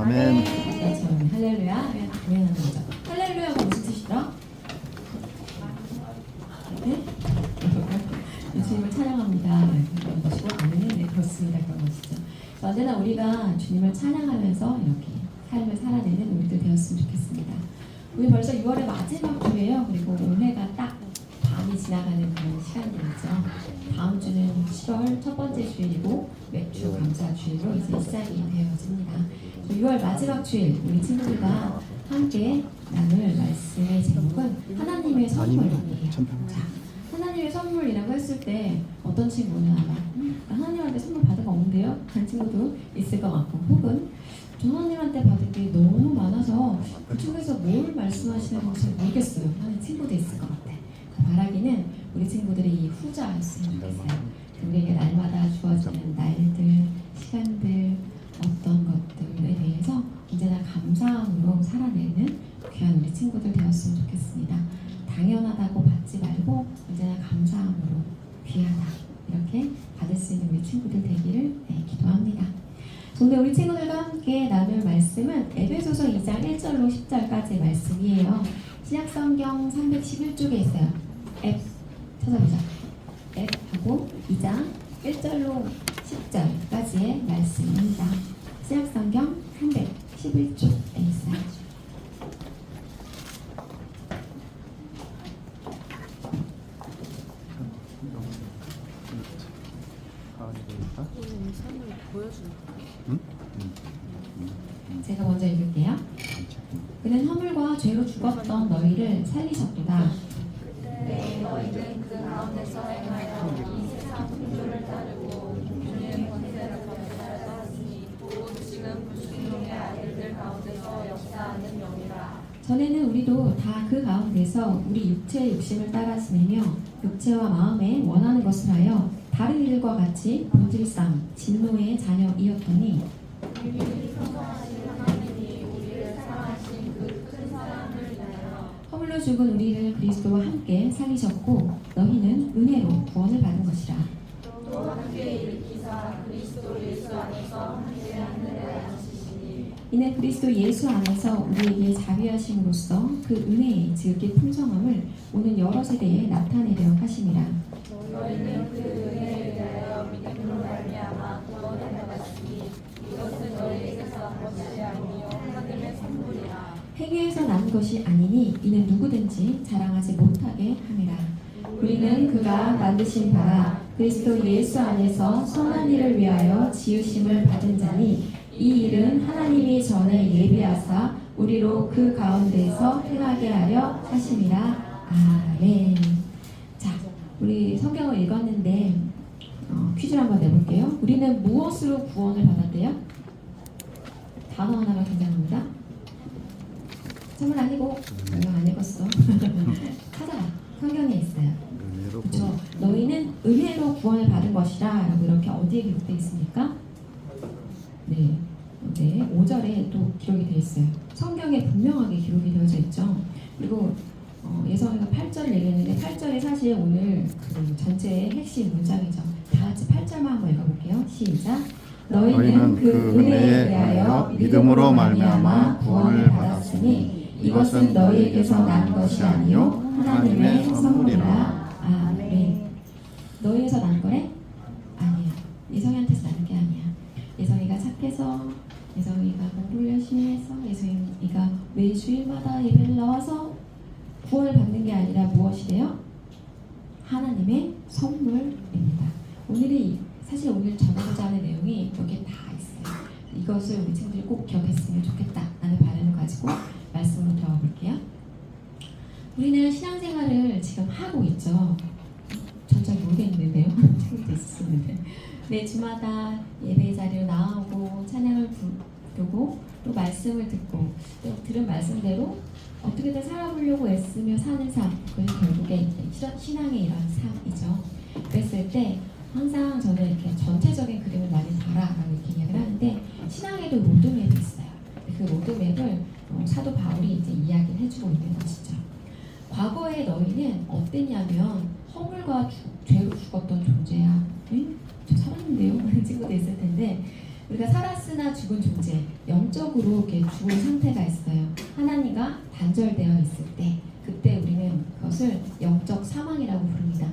아멘. 그렇죠. 할렐루야. 아멘 하는 거죠. 할렐루야가 무슨 뜻이더라? 네? 주님을 찬양합니다. 그런 것이고 아멘은 네, 그렇습니다. 그런 것이죠. 언제나 우리가 주님을 찬양하면서 이렇게 삶을 살아내는 우리들 되었으면 좋겠습니다. 우리 벌써 6월의 마지막 주예요. 그리고 올해가 딱 반이 지나가는 그런 시간들이죠. 다음 주는 7월 첫 번째 주일이고 맥주 감사 주일로 이제 시작이 되어집니다. 6월 마지막 주일 우리 친구들과 함께 나눌 말씀의 제목은 하나님의 선물이에요. 자, 하나님의 선물이라고 했을 때 어떤 친구는 아마 하나님한테 선물 받은 거 없는데요? 그런 친구도 있을 것 같고, 혹은 저 하나님한테 받은 게 너무 많아서 그중에서 뭘 말씀하시는 건지 잘 모르겠어요 하는 친구도 있을 것 같아요. 바라기는 우리 친구들이 이 후자였으면 좋겠어요. 우리에게 날마다 주어지는 날들, 시간들, 어떤 것들에 대해서 언제나 감사함으로 살아내는 귀한 우리 친구들 되었으면 좋겠습니다. 당연하다고 받지 말고 언제나 감사함으로 귀하다 이렇게 받을 수 있는 우리 친구들 되기를 기도합니다. 오늘 우리 친구들과 함께 나눌 말씀은 에베소서 2장 1절로 10절까지의 말씀이에요. 신약성경 311쪽에 있어요. 앱 찾아보자. 앱하고 2장 1절로 10절까지의 말씀입니다. 신약성경 311쪽에 있어요. 제가 먼저 읽을게요. 그는 허물과 죄로 죽었던 너희를 살리셨도다. 그때 너희는 그 가운데서 행하여 이 세상 풍조를 따르고 주님의 권세를 받았으니 곧 지금 불순종의 아들들 가운데서 역사하는 영이라. 전에는 우리도 다 그 가운데서 우리 육체의 욕심을 따라 지내며 육체와 마음에 원하는 것을 하여 다른 이들과 같이 본질상 진노의 자녀이었더니 허물로 죽은 우리를 그리스도와 함께 살리셨고 너희는 은혜로 구원을 받은 것이라. 또 함께 일으키사 그리스도 예수 안에서 함께 하늘에 앉히시니 이는 그리스도 예수 안에서 우리에게 자비하심으로써 그 은혜의 지극히 풍성함을 오는 여러 세대에 나타내려 하심이라. 너희는 그 은혜에 대하여 믿음으로 말미암아 구원을 받았으니 이것은 너희에게서 난 것이 아니요 하나님의 선물이라. 행위에서 난 것이 아니니 이는 누구든지 자랑하지 못하게 함이라. 우리는 그가 만드신 바라 그리스도 예수 안에서 선한 일을 위하여 지으심을 받은 자니 이 일은 하나님이 전에 예비하사 우리로 그 가운데서 행하게 하려 하심이라. 아멘. 자, 우리 성경을 읽었는데 퀴즈를 한번 내볼게요. 우리는 무엇으로 구원을 받았대요? 단어 하나가 등장합니다. 선물 아니고 이거 안 읽었어. 찾아봐. 성경에 있어요. 그렇죠. 너희는 은혜로 구원을 받은 것이라 라고 이렇게 어디에 기록되어 있습니까? 네, 5절에 또 기록이 되어 있어요. 성경에 분명하게 기록이 되어져 있죠. 그리고 예성이가 8절을 얘기했는데 8절이 사실 오늘 그 전체의 핵심 문장이죠. 다 같이 8절만 한번 읽어볼게요. 시작. 너희는 그 은혜에 대하여 믿음으로 말미암아 구원을 받았으니 이것은 너희에게서 난 것이 아니요 하나님의 선물이라. 아멘. 너희에서 난 거래? 아니야. 예성이한테서 나는 게 아니야. 예성이가 착해서, 예성이가 공부를 열심히 해서, 예성이가 매일 주일마다 예배를 나와서 구원을 받는 게 아니라 무엇이래요? 하나님의 선물입니다. 사실 오늘 전하고자 하는 내용이 여기에 다 있어요. 이것을 우리 친구들이 꼭 기억했으면 좋겠다 라는 바람을 가지고 말씀으로 들어가 볼게요. 우리는 신앙생활을 지금 하고 있죠. 전 잘 모르겠는데요. 친구도 있었는데. 매 주마다 예배 자리로 나오고 찬양을 부르고 또 말씀을 듣고 또 들은 말씀대로 어떻게든 살아보려고 애쓰며 사는 삶, 그것이 결국에 신앙의 이런 삶이죠. 그랬을 때 항상 저는 이렇게 전체적인 그림을 많이 봐라라고 이렇게 이야기를 하는데 신앙에도 로드맵이 있어요. 그 로드맵을 사도 바울이 이제 이야기를 해주고 있는 것이죠. 과거에 너희는 어땠냐면 허물과 죄로 죽었던 존재야. 응? 저 살았는데요? 하는 친구도 있을 텐데 우리가 살았으나 죽은 존재, 영적으로 이렇게 죽은 상태가 있어요. 하나님과 단절되어 있을 때, 그때 우리는 그것을 영적 사망이라고 부릅니다.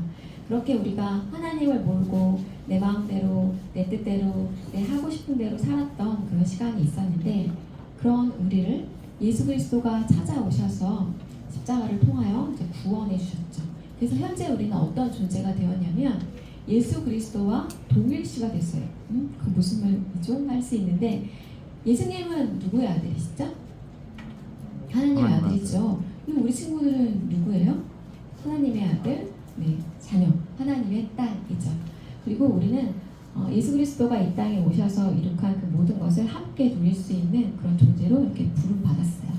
그렇게 우리가 하나님을 모르고 내 마음대로, 내 뜻대로, 내 하고 싶은 대로 살았던 그런 시간이 있었는데, 그런 우리를 예수 그리스도가 찾아오셔서 십자가를 통하여 이제 구원해 주셨죠. 그래서 현재 우리는 어떤 존재가 되었냐면 예수 그리스도와 동일시가 됐어요. 그 무슨 말이죠? 할 수 있는데, 예수님은 누구의 아들이시죠? 하나님의 아들이죠. 그럼 우리 친구들은 누구예요? 하나님의 아들, 네, 자녀, 하나님의 딸이죠. 그리고 우리는 예수 그리스도가 이 땅에 오셔서 이룩한 그 모든 것을 함께 누릴 수 있는 그런 존재로 이렇게 부름받았어요.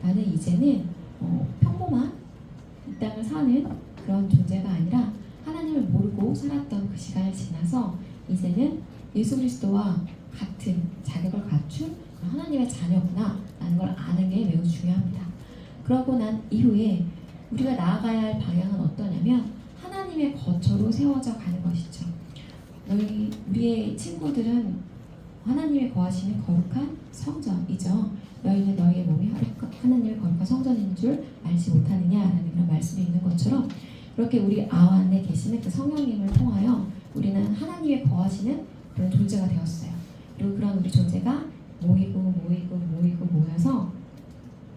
나는 이제는 평범한 이 땅을 사는 그런 존재가 아니라 하나님을 모르고 살았던 그 시간을 지나서 이제는 예수 그리스도와 같은 자격을 갖춘 하나님의 자녀구나 라는 걸 아는 게 매우 중요합니다. 그러고 난 이후에 우리가 나아가야 할 방향은 어떠냐면 하나님의 거처로 세워져 가는 것이죠. 우리의 친구들은 하나님의 거하시는 거룩한 성전이죠. 너희는 너희의 몸이 하나님의 거룩한 성전인 줄 알지 못하느냐라는 그런 말씀이 있는 것처럼, 그렇게 우리 안에 계시는 그 성령님을 통하여 우리는 하나님의 거하시는 그런 존재가 되었어요. 그리고 그런 우리 존재가 모여서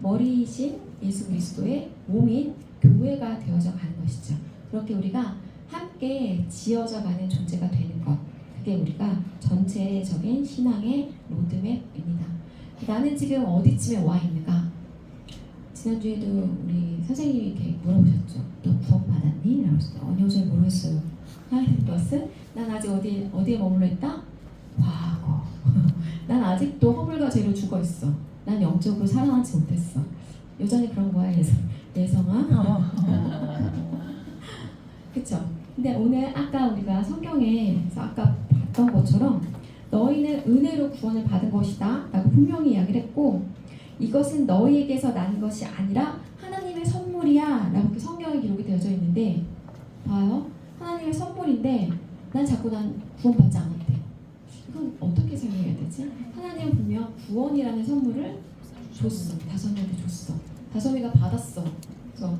머리이신 예수 그리스도의 몸인 교회가 되어져 가는 것이죠. 그렇게 우리가 함께 지어져 가는 존재가 되는 것, 그게 우리가 전체적인 신앙의 로드맵입니다. 나는 지금 어디쯤에 와 있는가? 지난주에도 우리 선생님이 이렇게 물어보셨죠. 너 구원 받았니? 라고 했어요. 아니요, 잘 모르겠어요. 너슨? 난 아직 어디에 머물러 있다? 과거. 난 아직도 허물과 죄로 죽어 있어. 난 영적으로 살아나지 못했어. 여전히 그런 거야, 예성아. 그쵸? 근데 오늘 아까 우리가 성경에서 아까 봤던 것처럼 너희는 은혜로 구원을 받은 것이다 라고 분명히 이야기를 했고, 이것은 너희에게서 난 것이 아니라 하나님의 선물이야 라고 성경에 기록이 되어져 있는데, 봐요. 하나님의 선물인데 난 구원받지 않았대. 이건 어떻게 설명해야 되지? 하나님은 분명 구원이라는 선물을 줬어. 다솜이한테 줬어. 다솜이가 받았어. 그래서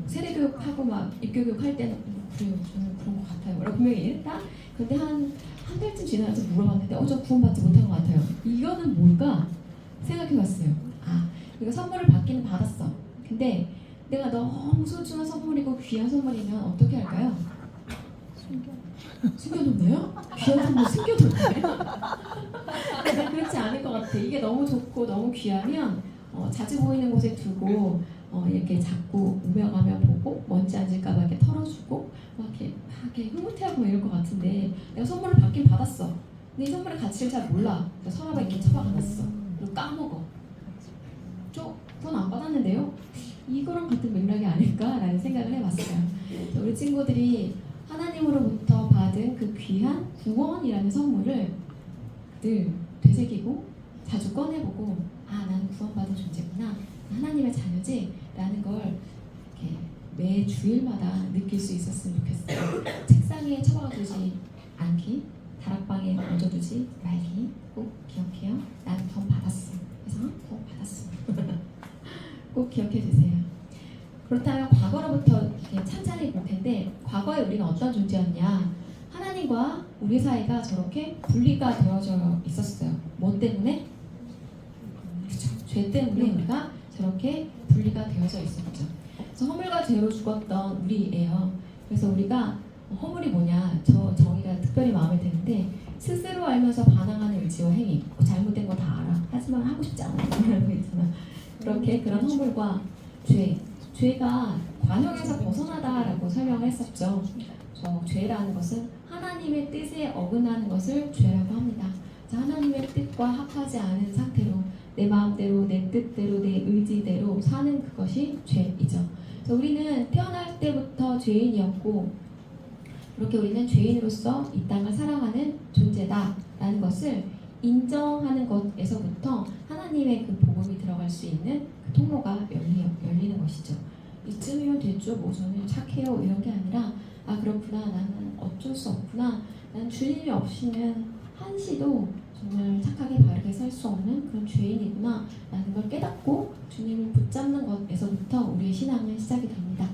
세례교육하고 막 입교교육 할 때는 그래요, 저는 그런 것 같아요 라고 분명히 했다. 근데 한 달쯤 지나서 물어봤는데 저 구원받지 못한 것 같아요. 이거는 뭘까? 생각해봤어요. 이거 선물을 받기는 받았어. 근데 내가 너무 소중한 선물이고 귀한 선물이면 어떻게 할까요? 숨겨놓나요? 귀한 선물 숨겨놓나요? 그렇지 않을 것 같아. 이게 너무 좋고 너무 귀하면 자주 보이는 곳에 두고 이렇게 자꾸 오며가며 보고 먼지 앉을까봐 이렇게 털어주고 막 이렇게 흐뭇해하고 이럴 것 같은데, 내가 선물을 받긴 받았어. 근데 이 선물의 가치를 잘 몰라. 서랍에 이렇게 처박아놨어. 그리고 까먹어. 구원 안 받았는데요? 이거랑 같은 맥락이 아닐까라는 생각을 해봤어요. 우리 친구들이 하나님으로부터 받은 그 귀한 구원이라는 선물을 늘 되새기고 자주 꺼내보고, 나는 구원받은 존재구나, 하나님의 자녀지 라는 걸 이렇게 매 주일마다 느낄 수 있었으면 좋겠어요. 책상에 처박아두지 않기, 다락방에 얹어두지 말기 꼭 기억해요. 나는 구원 받았어. 그래서 구원 받았어. 꼭 기억해 주세요. 그렇다면 과거로부터 이렇게 찬찬히 볼 텐데, 과거에 우리는 어떤 존재였냐? 하나님과 우리 사이가 저렇게 분리가 되어져 있었어요. 뭐 때문에? 그렇죠. 죄 때문에 우리가 저렇게 분리가 되어져 있었죠. 그래서 허물과 죄로 죽었던 우리예요. 그래서 우리가 허물이 뭐냐? 정의가 특별히 마음에 드는데, 스스로 알면서 반항하는 의지와 행위, 잘못된 거 다 알아. 하지만 하고 싶지 않아. 이런 거 있잖아. 그렇게 그런 허물과 죄가 관용에서 벗어나다라고 설명을 했었죠. 죄라는 것은 하나님의 뜻에 어긋나는 것을 죄라고 합니다. 하나님의 뜻과 합하지 않은 상태로 내 마음대로, 내 뜻대로, 내 의지대로 사는 그것이 죄이죠. 우리는 태어날 때부터 죄인이었고, 그렇게 우리는 죄인으로서 이 땅을 살아가는 존재다라는 것을 인정하는 것에서부터 하나님의 그 복음이 들어갈 수 있는 그 통로가 열리는 것이죠. 이쯤이면 됐죠. 저는 착해요 이런 게 아니라, 그렇구나, 나는 어쩔 수 없구나, 난 주님이 없이는 한시도 정말 착하게 바르게 살 수 없는 그런 죄인이구나 라는 걸 깨닫고 주님을 붙잡는 것에서부터 우리의 신앙은 시작이 됩니다.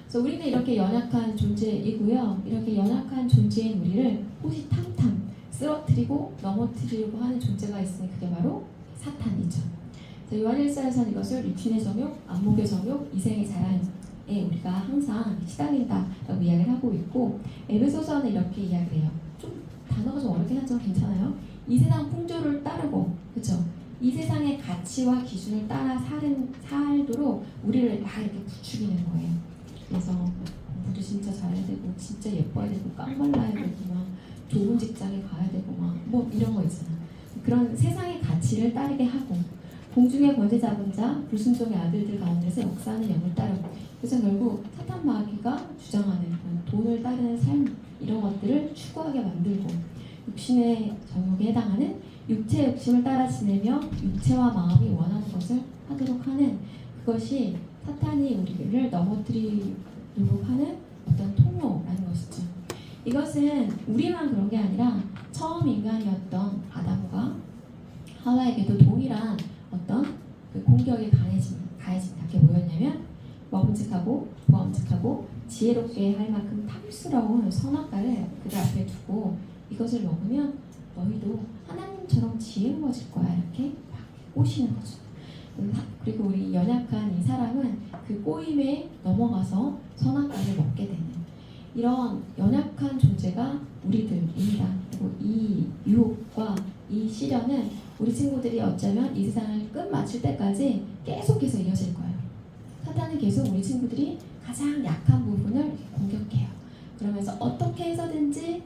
그래서 우리는 이렇게 연약한 존재이고요. 이렇게 연약한 존재인 우리를 호시탐탐 쓰러뜨리고 넘어뜨리려고 하는 존재가 있으니 그게 바로 사탄이죠. 요한일서에서는 이것을 육신의 정욕, 안목의 정욕, 이생의 자랑에 우리가 항상 시달린다라고 이야기를 하고 있고, 에베소서는 이렇게 이야기를 해요. 좀 단어가 좀 어렵긴 하지만 괜찮아요. 이 세상 풍조를 따르고, 그렇죠? 이 세상의 가치와 기준을 따라 살도록 우리를 막 이렇게 부추기는 거예요. 그래서 공부도 진짜 잘해야 되고, 진짜 예뻐야 되고, 깡발라야 되고, 막 좋은 직장에 가야 되고, 막 뭐 이런 거 있잖아. 그런 세상의 가치를 따르게 하고, 공중의 권세 잡은 자, 불순종의 아들들 가운데서 역사하는 영을 따르고, 그래서 결국 사탄 마귀가 주장하는 그런 돈을 따르는 삶, 이런 것들을 추구하게 만들고, 육신의 정욕에 해당하는 육체의 욕심을 따라 지내며 육체와 마음이 원하는 것을 하도록 하는, 그것이 사탄이 우리를 넘어뜨리도록 하는 어떤 통로라는 것이죠. 이것은 우리만 그런 게 아니라 처음 인간이었던 아담과 하와에게도 동일한 어떤 그 공격이 가해집니다. 그게 뭐였냐면 먹음직하고 보암직하고 지혜롭게 할 만큼 탐스러운 선악과를 그들 앞에 두고, 이것을 먹으면 너희도 하나님처럼 지혜로워질 거야, 이렇게 막 꼬시는 거죠. 그리고 우리 연약한 이 사람은 그 꼬임에 넘어가서 선악과를 먹게 되는 이런 연약한 존재가 우리들입니다. 그리고 이 유혹과 이 시련은 우리 친구들이 어쩌면 이 세상을 끝마칠 때까지 계속해서 이어질 거예요. 사탄은 계속 우리 친구들이 가장 약한 부분을 공격해요. 그러면서 어떻게 해서든지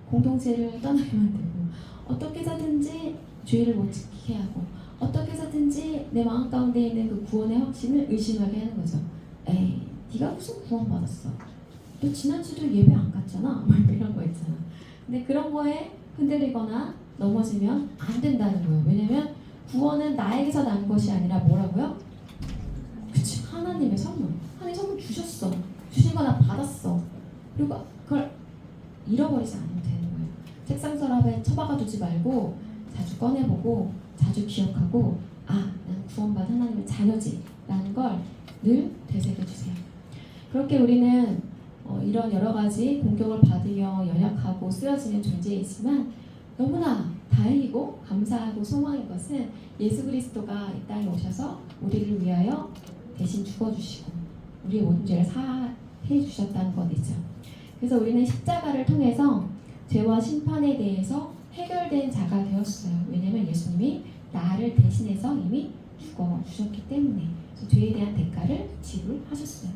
공동체를 떠나게 만들고, 어떻게 해서든지 죄를 못 지키게 하고, 어떻게 해서든지 내 마음 가운데 있는 그 구원의 확신을 의심하게 하는 거죠. 에이, 네가 무슨 구원 받았어? 너 지난주도 예배 안 갔잖아? 막 이런 거 있잖아. 근데 그런 거에 흔들리거나 넘어지면 안 된다는 거예요. 왜냐면 구원은 나에게서 난 것이 아니라 뭐라고요? 그치, 하나님의 선물. 하나님 선물 주셨어. 주신 거 나 받았어. 그리고 그걸 잃어버리지 않으면 되는 거예요. 책상 서랍에 처박아 두지 말고 자주 꺼내보고 자주 기억하고, 아, 나는 구원받은 하나님의 자녀지 라는 걸 늘 되새겨주세요. 그렇게 우리는 이런 여러 가지 공격을 받으며 연약하고 쓰여지는 존재이지만, 너무나 다행이고 감사하고 소망인 것은 예수 그리스도가 이 땅에 오셔서 우리를 위하여 대신 죽어주시고 우리의 모든 죄를 사해 주셨다는 것이죠. 그래서 우리는 십자가를 통해서 죄와 심판에 대해서 해결된 자가 되었어요. 왜냐하면 예수님이 나를 대신해서 이미 죽어주셨기 때문에. 그래서 죄에 대한 대가를 지불하셨어요.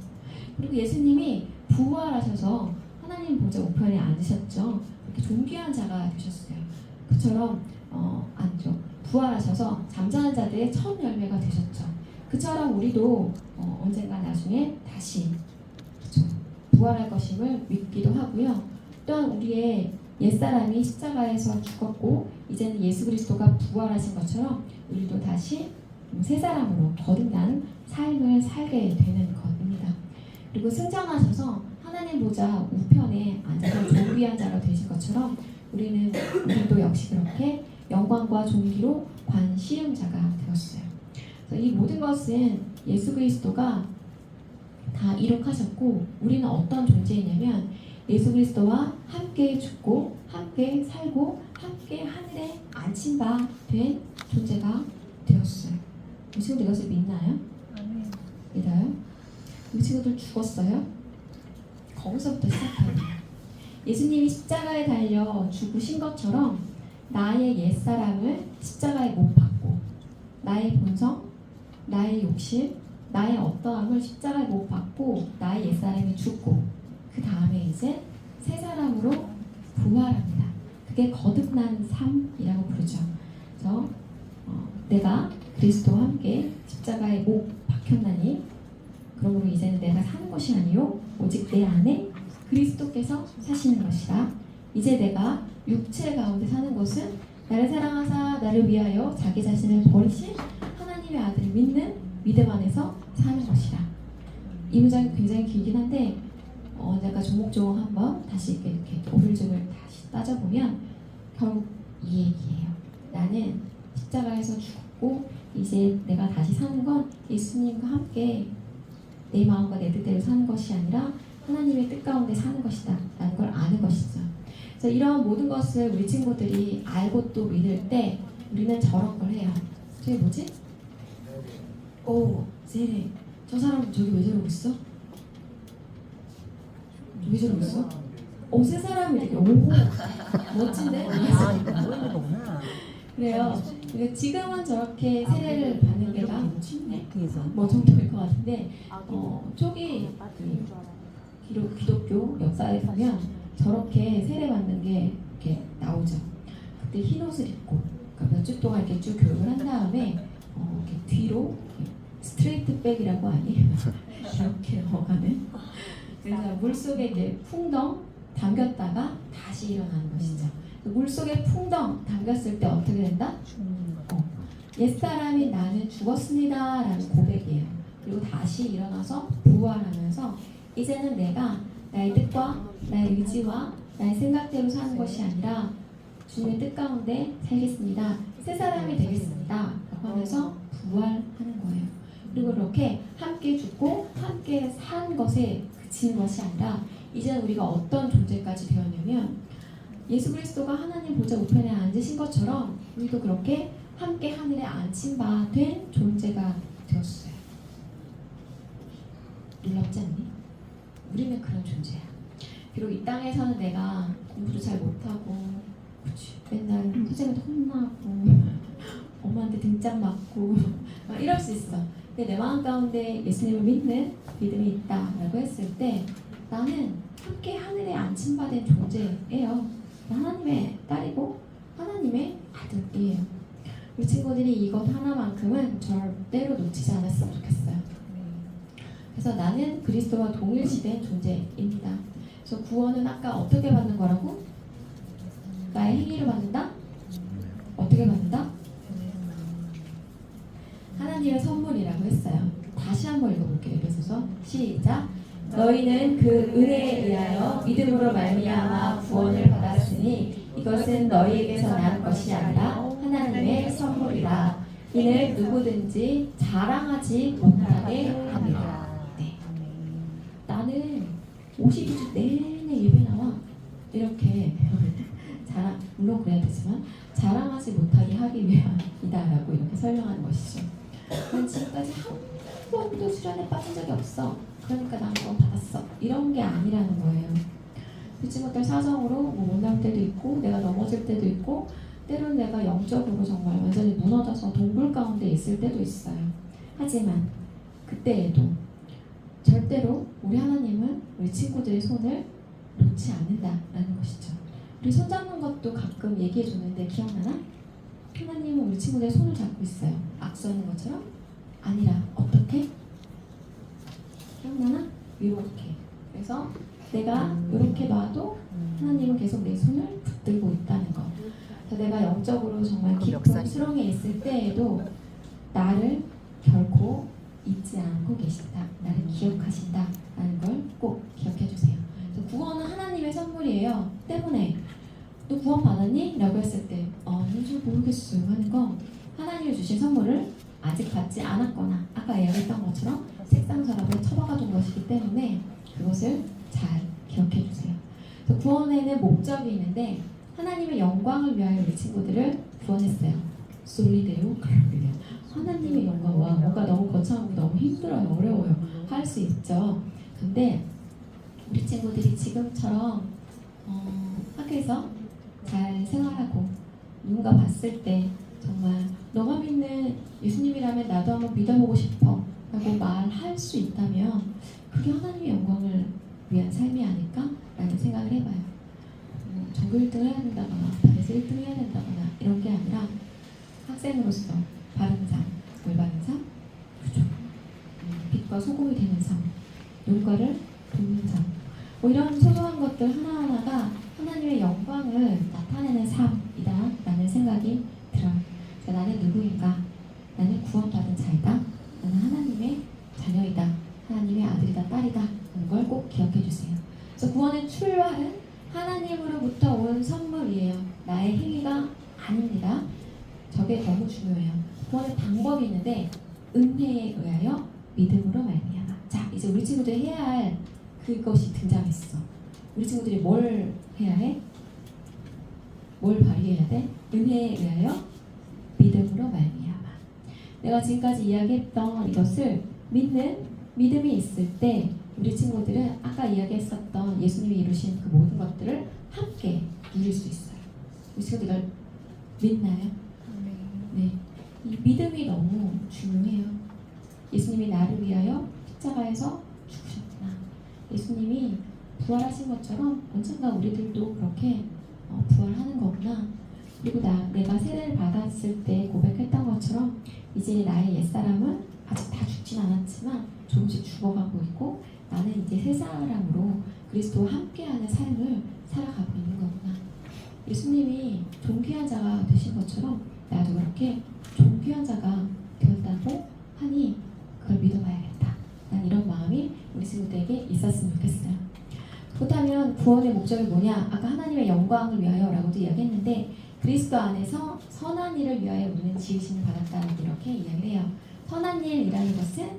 그리고 예수님이 부활하셔서 하나님 보좌 우편에 앉으셨죠. 그렇게 존귀한 자가 되셨어요. 그처럼 아니죠. 부활하셔서 잠자는 자들의 첫 열매가 되셨죠. 그처럼 우리도 언젠가 나중에 다시, 그렇죠, 부활할 것임을 믿기도 하고요. 또한 우리의 옛사람이 십자가에서 죽었고 이제는 예수 그리스도가 부활하신 것처럼 우리도 다시 새 사람으로 거듭난 삶을 살게 되는 것입니다. 그리고 승천하셔서 하나님 보좌 우편에 앉아서 존귀한 자가 되신 것처럼 우리도 역시 그렇게 영광과 존귀로 관시음자가 되었어요. 그래서 이 모든 것은 예수 그리스도가 다 이룩하셨고, 우리는 어떤 존재이냐면 예수 그리스도와 함께 죽고 함께 살고 함께 하늘에 앉힌 바 된 존재가 되었어요. 우리 친구들 이것을 믿나요? 믿어요? 우리 친구들 죽었어요? 거기서부터 시작해요. 예수님이 십자가에 달려 죽으신 것처럼 나의 옛사람을 십자가에 못 박고, 나의 본성, 나의 욕심, 나의 어떠함을 십자가에 못 박고 나의 옛사람이 죽고, 그 다음에 이제 새 사람으로 부활합니다. 그게 거듭난 삶이라고 부르죠. 그래서 내가 그리스도와 함께 십자가에 못 박혔나니 그러므로 이제는 내가 사는 것이 아니요 오직 내 안에 그리스도께서 사시는 것이라. 이제 내가 육체 가운데 사는 것은 나를 사랑하사 나를 위하여 자기 자신을 버리신 하나님의 아들을 믿는 믿음 안에서 사는 것이라. 이 문장이 굉장히 길긴 한데 제가 조목조목 한번 다시 이렇게 오를조를 다시 따져보면 결국 이 얘기예요. 나는 십자가에서 죽고 이제 내가 다시 사는 건 예수님과 함께 내 마음과 내 뜻대로 사는 것이 아니라 하나님의 뜻 가운데 사는 것이다 라는 걸 아는 것이죠. 그래서 이런 모든 것을 우리 친구들이 알고 또 믿을 때 우리는 저런 걸 해요. 저게 뭐지? 오, 세례. 저 사람 저기 왜 저러고 있어? 왜 저러고 있어? 세 사람이 되게 멋진데? 아, 이거 모르는 거구나. 그래요. 그러니까 지금은 저렇게 세례를 받는 게가 뒤에서. 뭐 정도일 것 같은데 초기 기독교 역사에 보면 저렇게 세례 받는 게 이렇게 나오죠. 그때 흰 옷을 입고 그러니까 몇 주 동안 이렇게 쭉 교육을 한 다음에 이렇게 뒤로 스트레이트 백이라고 하니 이렇게 넘어가는. 그래서 물 속에 이렇게 풍덩 담겼다가 다시 일어나는 것이죠. 물 속에 풍덩 담겼을 때 어떻게 된다? 옛사람이 나는 죽었습니다 라는 고백이에요. 그리고 다시 일어나서 부활하면서 이제는 내가 나의 뜻과 나의 의지와 나의 생각대로 사는 것이 아니라 주님의 뜻 가운데 살겠습니다. 새 사람이 되겠습니다 라고 하면서 부활하는 거예요. 그리고 이렇게 함께 죽고 함께 산 것에 그치는 것이 아니라 이제는 우리가 어떤 존재까지 되었냐면 예수 그리스도가 하나님 보좌 우편에 앉으신 것처럼 우리도 그렇게 함께 하늘에 앉힌 바 된 존재가 되었어요. 놀랍지 않니? 우리는 그런 존재야. 비록 이 땅에서는 내가 공부도 잘 못하고 그치, 맨날 선생님한테 혼나고 엄마한테 등짝 맞고 막 이럴 수 있어. 근데 내 마음 가운데 예수님을 믿는 믿음이 있다라고 했을 때 나는 함께 하늘에 앉힌 바 된 존재예요. 하나님의 딸이고 하나님의 아들이에요. 우리 친구들이 이것 하나만큼은 절대로 놓치지 않았으면 좋겠어요. 그래서 나는 그리스도와 동일시된 존재입니다. 그래서 구원은 아까 어떻게 받는 거라고? 나의 행위를 받는다? 어떻게 받는다? 하나님의 선물이라고 했어요. 다시 한번 읽어볼게요. 에베소서 시작. 너희는 그 은혜에 의하여 믿음으로 말미암아 구원을 받았으니 이것은 너희에게서 난 것이 아니라 하나님의 선물이라. 이는 누구든지 자랑하지 못하게 합니다. 네. 나는 52주 내내 예배 나와 이렇게 물론 그래야 되지만 자랑하지 못하게 하기 위함이다라고 이렇게 설명하는 것이죠. 난 지금까지 한 번도 수련에 빠진 적이 없어. 그러니까 난 그건 받았어. 이런 게 아니라는 거예요. 그 친구들 사정으로 못 나올 때도 있고 내가 넘어질 때도 있고 때로는 내가 영적으로 정말 완전히 무너져서 동굴 가운데 있을 때도 있어요. 하지만 그때에도 절대로 우리 하나님은 우리 친구들의 손을 놓지 않는다라는 것이죠. 우리 손 잡는 것도 가끔 얘기해 줬는데 기억나나? 하나님은 우리 친구들의 손을 잡고 있어요. 악수하는 것처럼? 아니라 어떻게? 기억나나? 이렇게. 그래서 내가 이렇게 놔도 하나님은 계속 내 손을 붙들고 있다는 거. 그래서 내가 영적으로 정말 깊은 수렁에 있을 때에도 나를 결코 잊지 않고 계신다. 나를 기억하신다라는 걸 꼭 기억해 주세요. 구원은 하나님의 선물이에요. 때문에 너 구원 받았니? 라고 했을 때 잘 모르겠어요 하는 거 하나님이 주신 선물을 아직 받지 않았거나 아까 이야기했던 것처럼 색상 서랍에 처박아 둔 것이기 때문에 그것을 잘 기억해 주세요. 구원에는 목적이 있는데 하나님의 영광을 위하여 우리 친구들을 구원했어요. 솔리데오 그런데요. 하나님의 영광. 와 뭔가 너무 거창하고 너무 힘들어요. 어려워요. 할 수 있죠. 근데 우리 친구들이 지금처럼 학교에서 잘 생활하고 누군가 봤을 때 정말 너가 믿는 예수님이라면 나도 한번 믿어보고 싶어 라고 말할 수 있다면 그게 하나님의 영광을 위한 삶이 아닐까? 라는 생각을 해봐요. 전교 1등을 해야 된다거나 반에서 1등을 해야 된다거나 이런 게 아니라 학생으로서 바른 삶, 올바른 삶, 빛과 소금이 되는 삶, 눈가를 돕는 삶 뭐 이런 소소한 것들 하나하나가 하나님의 영광을 나타내는 삶이다 라는 생각이 들어요. 나는 누구인가? 나는 구원받은 자이다. 나는 하나님의 자녀이다. 하나님의 아들이다, 딸이다. 라는 걸 꼭 기억해 주세요. 그래서 구원의 출발은 하나님으로부터 온 선물이에요. 나의 행위가 아닙니다. 저게 너무 중요해요. 구원의 방법이 있는데 은혜에 의하여 믿음으로 말미암아. 자, 이제 우리 친구들이 해야 할 그것이 등장했어. 우리 친구들이 뭘 해야 해? 뭘 발휘해야 돼? 은혜에 의하여 믿음으로 말미암아. 내가 지금까지 이야기했던 이것을 믿음이 있을 때 우리 친구들은 아까 이야기했었던 예수님이 이루신 그 모든 것들을 함께 누릴 수 있어요. 우리 친구들 이걸 믿나요? 네. 이 믿음이 너무 중요해요. 예수님이 나를 위하여 십자가에서 죽으셨구나. 예수님이 부활하신 것처럼 언젠가 우리들도 그렇게 부활하는 거구나. 그리고 내가 세례를 받았을 때 고백했던 것처럼 이제 나의 옛사람은 아직 다 죽진 않았지만 조금씩 죽어가고 있고 나는 이제 새 사람으로 그리스도와 함께하는 삶을 살아가고 있는 거구나. 예수님이 존귀한 자가 되신 것처럼 나도 그렇게 존귀한 자가 되었다고 하니 그걸 믿어봐야겠다. 난 이런 마음이 우리 친구들에게 있었으면 좋겠어요. 그렇다면 구원의 목적이 뭐냐? 아까 하나님의 영광을 위하여 라고도 이야기했는데 그리스도 안에서 선한 일을 위하여 우리는 지으심을 받았다는 이렇게 이야기를 해요. 선한 일이라는 것은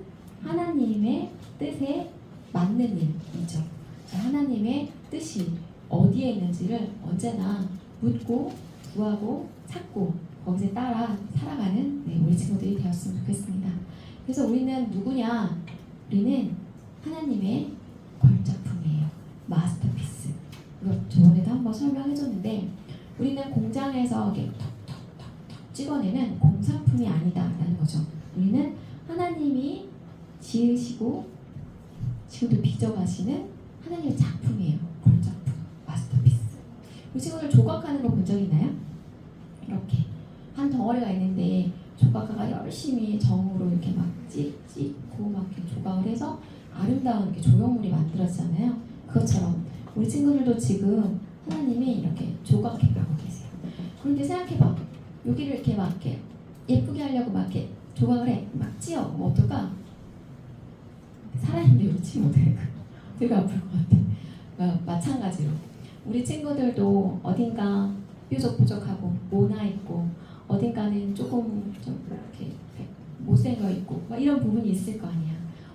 하나님의 뜻에 맞는 일이죠. 하나님의 뜻이 어디에 있는지를 언제나 묻고 구하고 찾고 거기에 따라 살아가는 우리 친구들이 되었으면 좋겠습니다. 그래서 우리는 누구냐? 우리는 하나님의 걸작품이에요. 마스터피스. 이거 저번에도 한번 설명해줬는데 우리는 공장에서 이렇게 톡톡톡톡 찍어내는 공산품이 아니다라는 거죠. 우리는 하나님이 지으시고 지금도 빚어가시는 하나님의 작품이에요. 걸작품, 마스터피스. 우리 친구들 조각하는 거 본 적 있나요? 이렇게 한 덩어리가 있는데 조각가가 열심히 정으로 이렇게 막 찍고 막 이렇게 조각을 해서 아름다운 이렇게 조형물이 만들어지잖아요. 그것처럼 우리 친구들도 지금 하나님이 이렇게 조각해가고 계세요. 그런데 생각해봐. 여기를 이렇게 막 이렇게 예쁘게 하려고 막 이렇게 조각을 해. 막 찧어. 뭐 어떨까? 살아있는데 여기 찌면 어떡해. 되게 아플 것 같아. 마찬가지로 우리 친구들도 어딘가 뾰족뾰족하고 모나 있고 어딘가는 조금 좀 이렇게 못생겨 있고 막 이런 부분이 있을 거 아니야.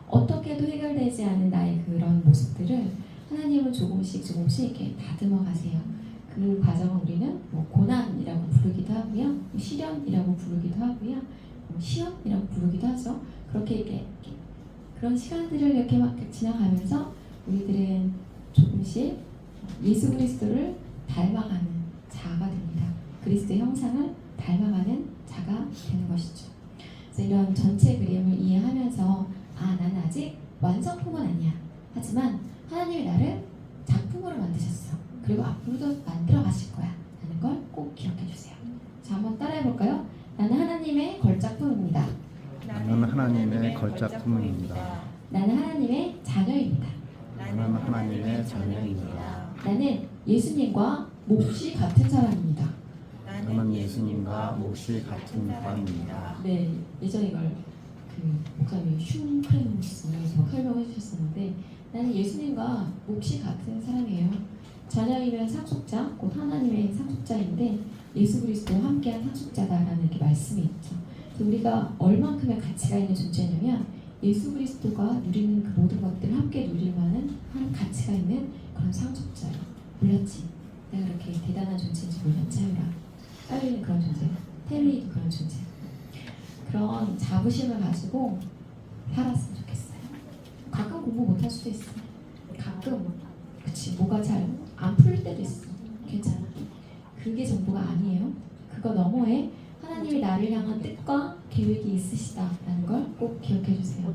어떻게도 해결되지 않은 나의 그런 모습들을 하나님은 조금씩 이렇게 다듬어 가세요. 그 과정을 우리는 뭐 고난이라고 부르기도 하고요, 시련이라고 부르기도 하고요, 시험이라고 부르기도 하죠. 그렇게 이렇게 그런 시간들을 이렇게 막 지나가면서 우리들은 조금씩 예수 그리스도를 닮아가는 자가 됩니다. 그리스도의 형상을 닮아가는 자가 되는 것이죠. 그래서 이런 전체 그림을 이해하면서 나는 아직 완성품은 아니야. 하지만 하나님이 나를 작품으로 만드셨어. 그리고 앞으로도 만들어 가실 거야. 라는 걸 꼭 기억해 주세요. 자, 한번 따라해 볼까요? 나는 하나님의 걸작품입니다. 나는 하나님의 걸작품입니다. 나는 하나님의 자녀입니다. 나는 하나님의 자녀입니다. 나는 예수님과 몫이 같은 사람입니다. 나는 예수님과 몫이 같은 사람입니다. 네, 예전에 이걸 목사님이 흉크레무스에서 설명해 주셨었는데 나는 예수님과 몫이 같은 사람이에요. 자녀이면 상속자, 곧 하나님의 상속자인데 예수 그리스도와 함께한 상속자다라는 이렇게 말씀이 있죠. 그래서 우리가 얼만큼의 가치가 있는 존재냐면 예수 그리스도가 누리는 그 모든 것들을 함께 누릴 만한 가치가 있는 그런 상속자예요. 몰랐지? 내가 그렇게 대단한 존재인지 몰랐지? 하유라. 딸리는 그런 존재, 태민이도 그런 존재. 그런 자부심을 가지고 살았으면 좋겠어요. 가끔 공부 못할 수도 있어. 가끔 그치 뭐가 잘 안 풀릴 때도 있어. 괜찮아. 그게 전부가 아니에요. 그거 너머에 하나님이 나를 향한 뜻과 계획이 있으시다라는 걸 꼭 기억해 주세요.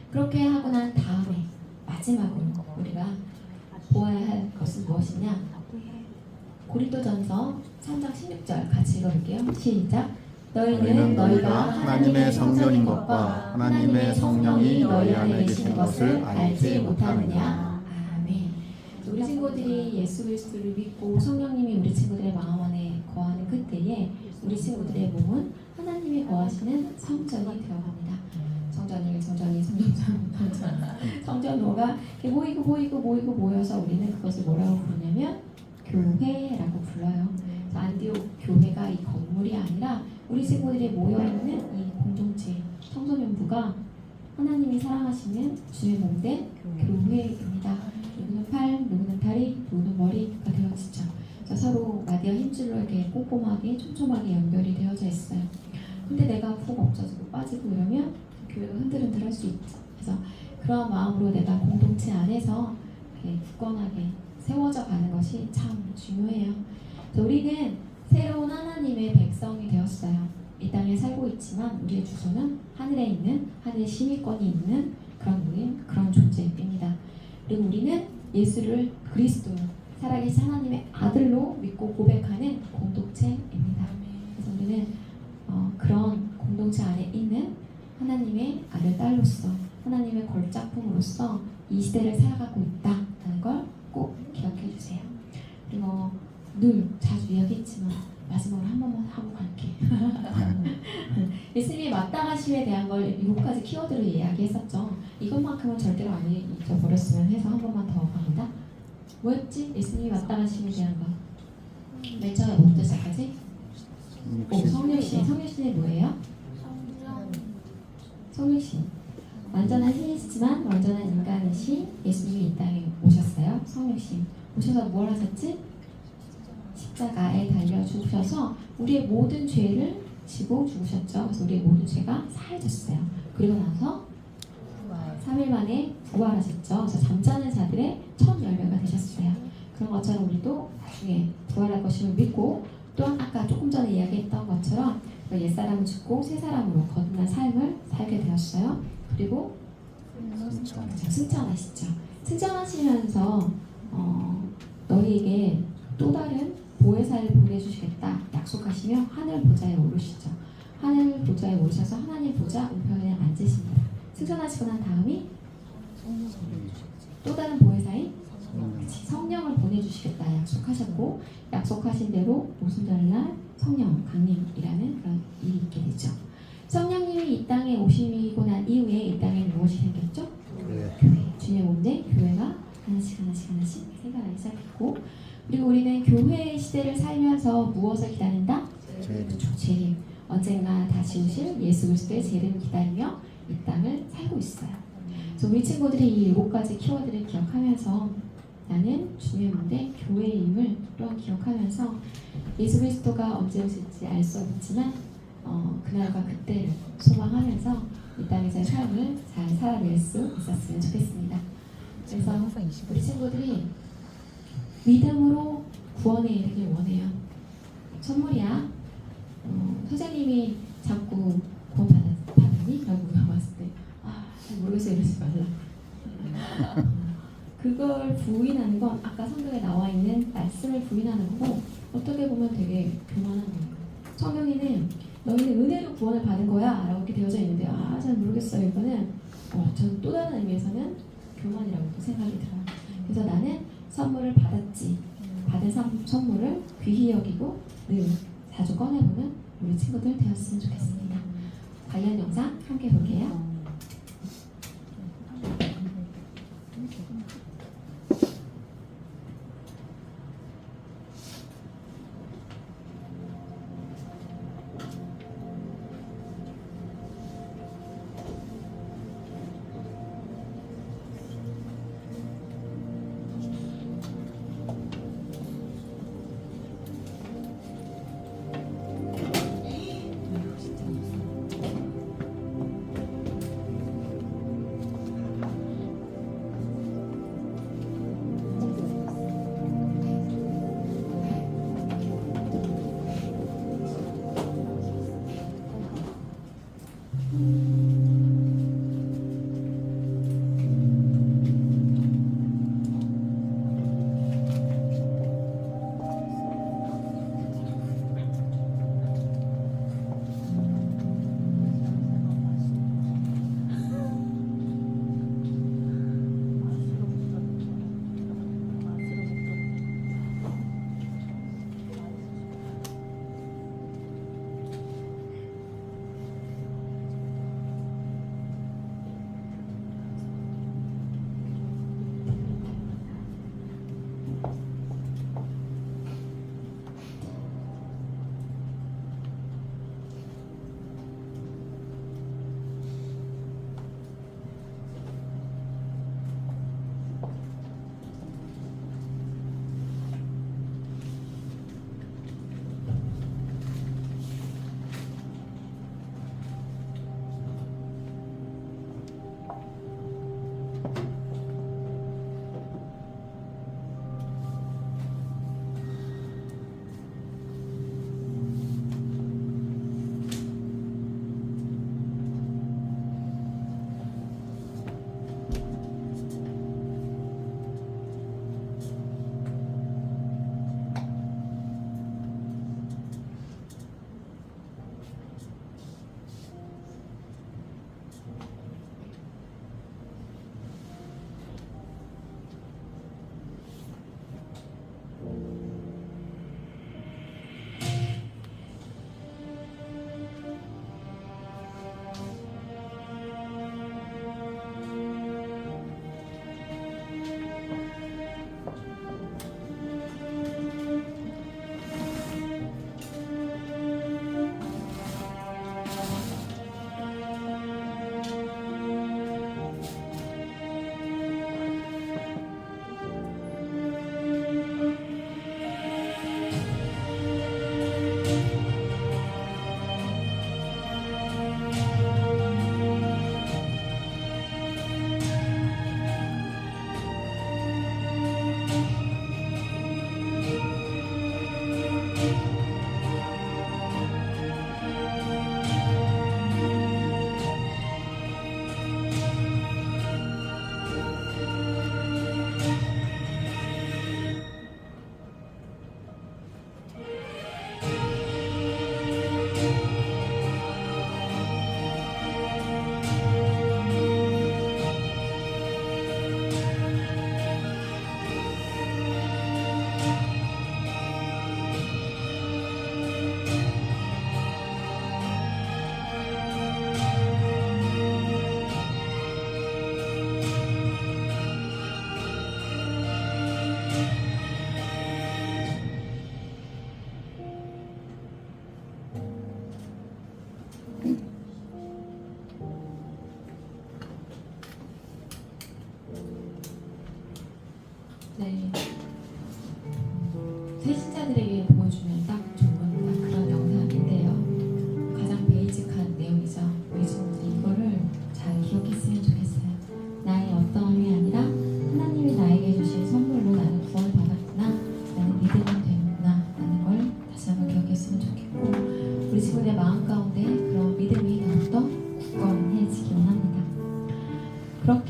그렇게 하고 난 다음에 마지막으로 우리가 보아야 할 것은 무엇이냐? 고린도전서 3장 16절 같이 읽어볼게요. 시작. 너희는 너희가 하나님의 성전인 것과 하나님의 성령이 너희 안에 계시는 것을 알지 못하느냐. 아멘. 우리 친구들이 예수 그리스도를 믿고 성령님이 우리 친구들의 마음 안에 거하는 그때에 우리 친구들의 몸은 하나님이 거하시는 성전이 되어갑니다. 성전이 성전로가 이렇게 모여서 우리는 그것을 뭐라고 부르냐면 교회라고 불러요. 그래서 안디옥 교회가 이 건물이 아니라 우리 친구들이 모여있는 이 공동체 청소년부가 하나님이 사랑하시는 주의 몸된 교회입니다. 누구는 팔, 누구는 다리, 누구는 머리가 되어지죠. 그래서 서로 마디와 힘줄로 이렇게 꼼꼼하게 촘촘하게 연결이 되어져 있어요. 근데 내가 푹 엎쳐지고 빠지고 이러면 교회가 흔들흔들할 수 있죠. 그래서 그런 마음으로 내가 공동체 안에서 이렇게 굳건하게 세워져 가는 것이 참 중요해요. 그래서 우리는 새로운 하나님의 백성이 되었어요. 이 땅에 살고 있지만 우리의 주소는 하늘에 있는 하늘의 심의권이 있는 그런 존재입니다. 그리고 우리는 예수를 그리스도 살아계신 하나님의 아들로 믿고 고백하는 공동체입니다. 그래서 우리는 그런 공동체 안에 있는 하나님의 아들 딸로서 하나님의 걸작품으로서 이 시대를 살아가고 있다는 걸 꼭 기억해 주세요. 그리고 늘 자주 이야기했지만 마지막으로 한 번만 하고 갈게. 예수님이 마땅하심에 대한 걸 7가지 키워드로 이야기했었죠. 이것만큼은 절대로 안 잊어버렸으면 해서 한 번만 더 갑니다. 뭐였지? 예수님이 마땅하심에 대한 거. 맨 처음에 뭐부터 시작하지? 성육신. 성육신이 뭐예요? 성육신. 완전한 신이시지만 완전한 인간이신 예수님이 이 땅에 오셨어요. 성육신. 오셔서 뭘 하셨지? 십자가에 달려 죽으셔서 우리의 모든 죄를 지고 죽으셨죠. 그래서 우리의 모든 죄가 사해졌어요. 그리고 나서 3일 만에 부활하셨죠. 그래서 잠자는 자들의 첫 열매가 되셨어요. 그런 것처럼 우리도 나중에 부활할 것임을 믿고 또한 아까 조금 전에 이야기했던 것처럼 옛사람을 죽고 새사람으로 거듭난 삶을 살게 되었어요. 그리고 승천하시죠. 승천하시면서 너희에게 또 다른 보혜사를 보내주시겠다 약속하시며 하늘 보좌에 오르시죠. 하늘 보좌에 오르셔서 하나님 보좌 우편에 앉으십니다. 승천하시고 난 다음이 또 다른 보혜사인 성령을 보내주시겠다 약속하셨고 약속하신 대로 오순절날 성령 강림이라는 그런 일이 있게 되죠. 성령님이 이 땅에 오시고 난 이후에 이 땅에 무엇이 생겼죠? 교회. 주님의 몸된 교회가 하나씩 생겨나기 시작했고 그리고 우리는 교회의 시대를 살면서 무엇을 기다린다? 재림. 언젠가 다시 오실 예수 그리스도의 재림 기다리며 이 땅을 살고 있어요. 그래서 우리 친구들이 이 7가지 키워드를 기억하면서 나는 주님의 몸된 교회임을 또한 기억하면서 예수 그리스도가 언제 오실지 알 수 없지만 그날과 그때를 소망하면서 이 땅에서의 삶을 잘 살아낼 수 있었으면 좋겠습니다. 그래서 우리 친구들이 믿음으로 구원에 이르길 원해요. 선물이야. 선생님이 자꾸 구원 받았니? 라고 물어봤을 때 잘 모르겠어 이러지 말라. 그걸 부인하는 건 아까 성경에 나와 있는 말씀을 부인하는 거고 어떻게 보면 되게 교만한 거예요. 성경에는 너희는 은혜로 구원을 받은 거야 라고 이렇게 되어져 있는데 잘 모르겠어요. 이거는 저는 또 다른 의미에서는 교만이라고 생각이 들어요. 그래서 나는 선물을 받았지. 받은 선물을 귀히 여기고 늘 자주 꺼내보는 우리 친구들 되었으면 좋겠습니다. 관련 영상 함께 볼게요.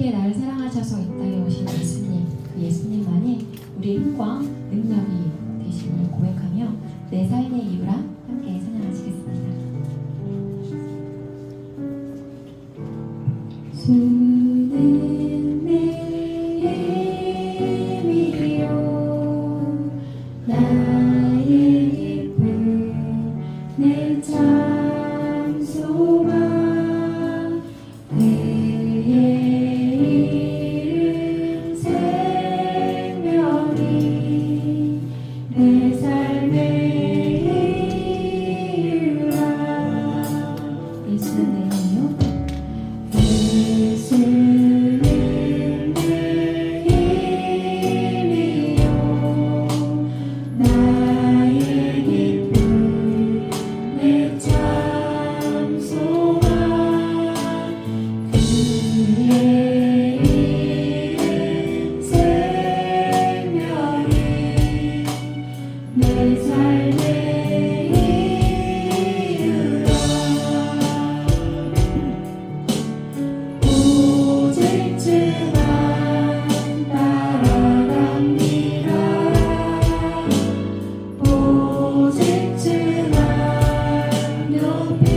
이렇게 나를 사랑하셔서 이 땅에 오신 예수님, 그 예수님만이 우리의 힘과 능력이 되심을 고백하며 내 삶의 이유라 함께 찬양하시겠습니다. 주는 내 힘이요 나의 기쁨 내 참 소망 그의 이름 생명이 내 삶의 이유라. 예수는 내 힘이요 예수는 내 힘이요 나의 기쁨 내 참 소망 그의 이름 생명이 내 삶의 이유라. 오직 주만 따라갑니다. 오직 주만 높임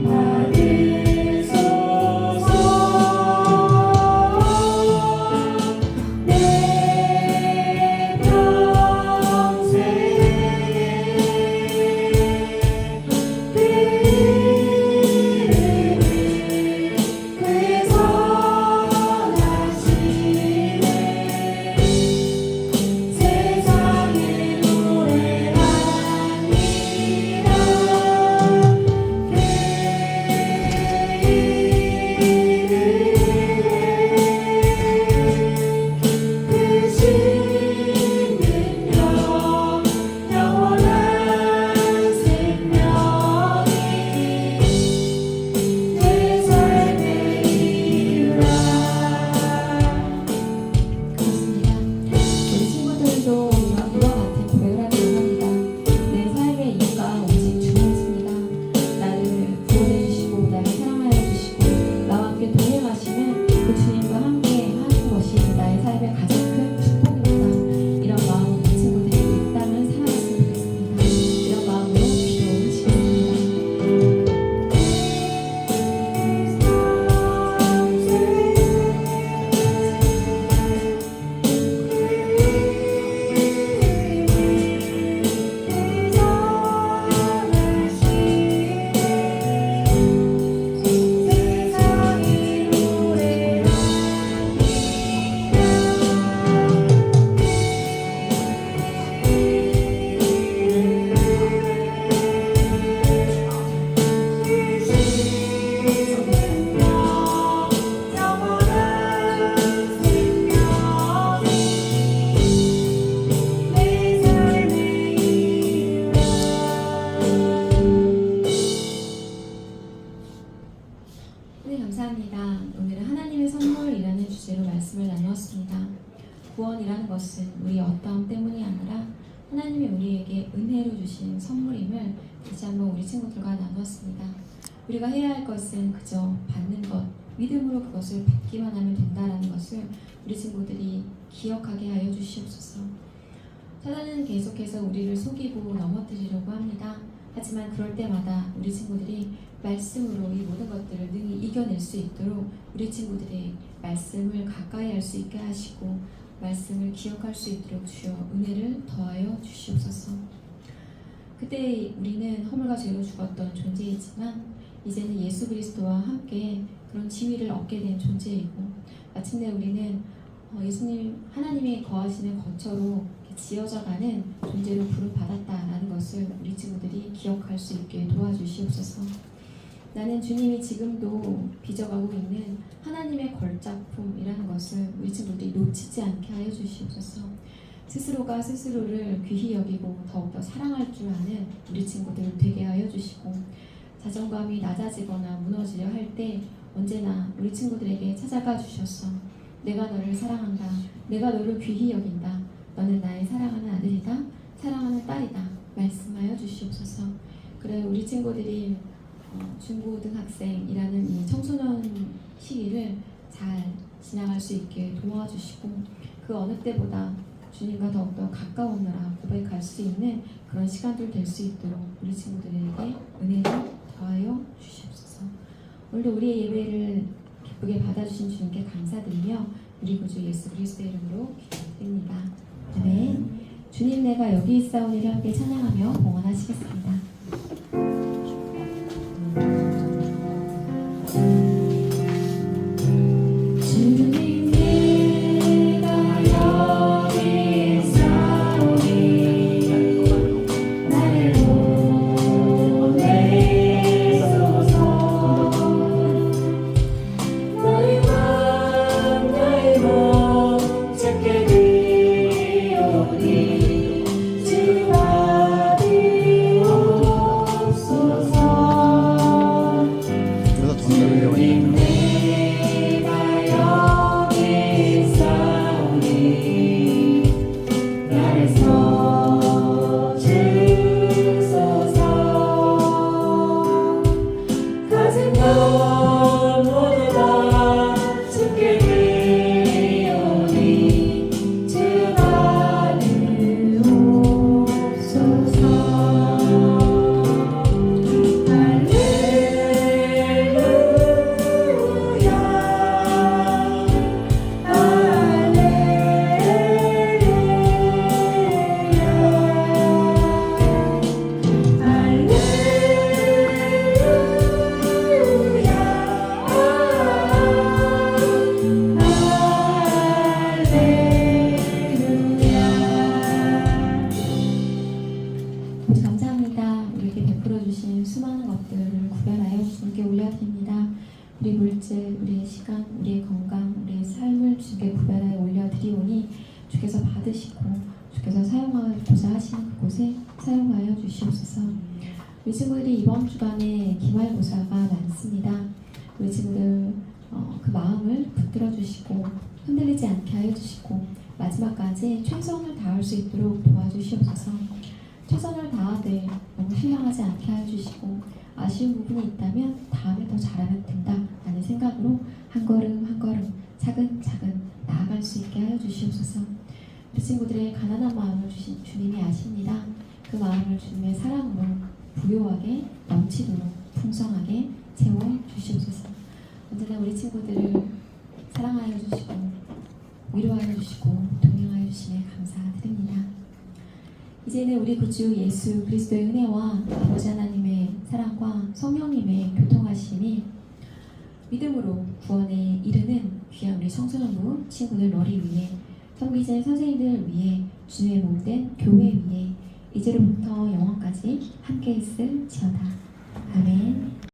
받으소서. 내 평생에 그의 선하심을 세상의 노래하니라. 그 신은요 영원한 생명이 내 삶의 이유라. 그렇습니다. 우리 친구들도 이와 같은 고백을 하기 원합니다. 내 삶의 이유가 오직 주님이십니다. 나를 구원해 주시고 나를 사랑하여 주시고 나와 함께 동행하시는 그 주님과 함께 하는 것이 나의 삶의 가장 큰 축복입니다. 이런 마음으로 우리 친구들이 이 땅을 살아갔으면 좋겠습니다. 이런 마음으로 네, 감사합니다. 오늘은 하나님의 선물이라는 주제로 말씀을 나누었습니다. 구원이라는 것은 우리의 어떠함 때문이 아니라 하나님이 우리에게 은혜로 주신 선물임을 다시 한번 우리 친구들과 나누었습니다. 우리가 해야 할 것은 그저 받는 것, 믿음으로 그것을 받기만 하면 된다는 것을 우리 친구들이 기억하게 하여 주시옵소서. 사단은 계속해서 우리를 속이고 넘어뜨리려고 합니다. 하지만 그럴 때마다 우리 친구들이 말씀으로 이 모든 것들을 능히 이겨낼 수 있도록 우리 친구들이 말씀을 가까이 할 수 있게 하시고 말씀을 기억할 수 있도록 주여 은혜를 더하여 주시옵소서. 그때 우리는 허물과 죄로 죽었던 존재이지만 이제는 예수 그리스도와 함께 그런 지위를 얻게 된 존재이고 마침내 우리는 예수님 하나님이 거하시는 거처로 지어져가는 존재로 부름받았다라는 것을 우리 친구들이 기억할 수 있게 도와주시옵소서. 나는 주님이 지금도 빚어가고 있는 하나님의 걸작품이라는 것을 우리 친구들이 놓치지 않게 하여 주시옵소서. 스스로가 스스로를 귀히 여기고 더욱더 사랑할 줄 아는 우리 친구들 되게 하여 주시고 자존감이 낮아지거나 무너지려 할 때 언제나 우리 친구들에게 찾아가 주셔서 내가 너를 사랑한다. 내가 너를 귀히 여긴다. 너는 나의 사랑하는 아들이다. 사랑하는 딸이다. 말씀하여 주시옵소서. 그래 우리 친구들이 중고등학생이라는 이 청소년 시기를 잘 지나갈 수 있게 도와주시고 그 어느 때보다 주님과 더욱더 가까우느라 고백할 수 있는 그런 시간들 될 수 있도록 우리 친구들에게 은혜를 더하여 주시옵소서. 오늘도 우리의 예배를 기쁘게 받아주신 주님께 감사드리며 우리 구주 예수 그리스도의 이름으로 기도드립니다. 아멘. 주님 내가 여기 있사오니를 함께 찬양하며 봉헌하시겠습니다. 주님 내가 여기 있사오니 나를 보내소서. 너희 맘 나의 몸 찾게 되오니 주 받으옵소서. 그래서 전달을 주님 내가 여기 있사오니 나를 서주소서. 가진 것 모두 다 주께 드리오니 주 받으옵소서. 감사합니다. 우리에게 베풀어 주신 수많은 것들을 구별하여 주님께 올려드립니다. 우리 물질, 우리의 시간, 우리의 건강, 우리의 삶을 주님께 구별하여 올려드리오니 주께서 받으시고 주께서 사용하고자 하시는 그곳에 사용하여 주시옵소서. 우리 친구들이 이번 주간에 기말고사가 많습니다. 우리 친구들 그 마음을 붙들어 주시고 흔들리지 않게 하여 주시고 마지막까지 최선을 다할 수 있도록 도와주시옵소서. 최선을 다하되 너무 실망하지 않게 하여 주시고 아쉬운 부분이 있다면 다음에 더 잘하면 된다 라는 생각으로 한 걸음 한 걸음 차근차근 나아갈 수 있게 하여 주시옵소서. 우리 친구들의 가난한 마음을 주신 주님이 아십니다. 그 마음을 주님의 사랑으로 부요하게 넘치도록 풍성하게 채워 주시옵소서. 언제나 우리 친구들을 사랑하여 주시고 위로하여 주시고 동행하여 주시에 감사드립니다. 이제는 우리 구주 예수 그리스도의 은혜와 아버지 하나님의 사랑과 성령님의 교통하심이 믿음으로 구원에 이르는 귀한 우리 청소년부 친구들 머리 위에 섬기신 선생님들 위에 주님의 몸된 교회 위에 이제로부터 영원까지 함께 있을지어다. 아멘.